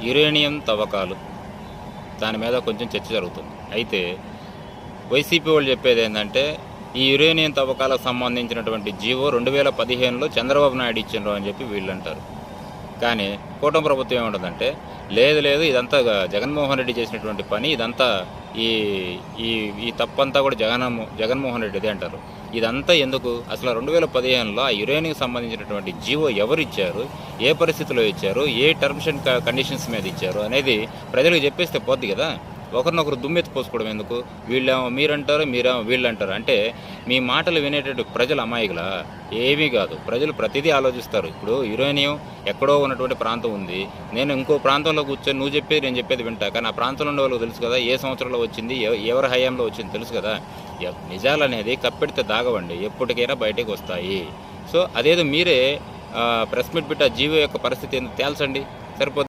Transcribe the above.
Uranium తవ్వకాలు దాని మీద కొంచెం చర్చ జరుగుతుంది. అయితే వైసీపీ వాళ్ళు చెప్పేది ఏంటంటే ఈ యురేనియం తవ్వకాలకు సంబంధించినటువంటి జీవో 2015లో చంద్రబాబు నాయుడు ఇచ్చిండ్రు అని చెప్పి వీళ్ళు అంటారు. కానీ కూటమి ప్రభుత్వం ఏముంటుందంటే లేదు ఇదంతా జగన్మోహన్ రెడ్డి చేసినటువంటి పని, ఇదంతా ఈ ఈ ఈ తప్పంతా కూడా జగన్మోహన్ రెడ్డిది అంటారు. ఇదంతా ఎందుకు? అసలు 2015లో ఆ యురేనియం సంబంధించినటువంటి జీవో ఎవరు ఇచ్చారు, ఏ పరిస్థితిలో ఇచ్చారు, ఏ టర్మ్స్ అండ్ కండిషన్స్ మీద ఇచ్చారు అనేది ప్రజలకు చెప్పేస్తే పోద్ది కదా. ఒకరినొకరు దుమ్మెత్తి పోసుకోవడం ఎందుకు? వీళ్ళేమో మీరంటారు, మీరేమో వీళ్ళు అంటారు. అంటే మీ మాటలు వినేటట్టు ప్రజలు అమాయకులా? ఏమీ కాదు. ప్రజలు ప్రతిదీ ఆలోచిస్తారు. ఇప్పుడు యురేనియం ఎక్కడో ఉన్నటువంటి ప్రాంతం ఉంది, నేను ఇంకో ప్రాంతంలో కూర్చొని నువ్వు చెప్పేది నేను చెప్పేది వింటా. కానీ ఆ ప్రాంతంలో ఉండే వాళ్ళకి తెలుసు కదా, ఏ సంవత్సరంలో వచ్చింది, ఎవరి హయాంలో వచ్చింది తెలుసు కదా. నిజాలు అనేది కప్పెడితే దాగవండి, ఎప్పటికైనా బయటకు వస్తాయి. సో అదేదో మీరే ప్రెస్ మీట్ పెట్టి ఆ జీవో యొక్క పరిస్థితి ఏందో తేల్చండి, సరిపోతుంది.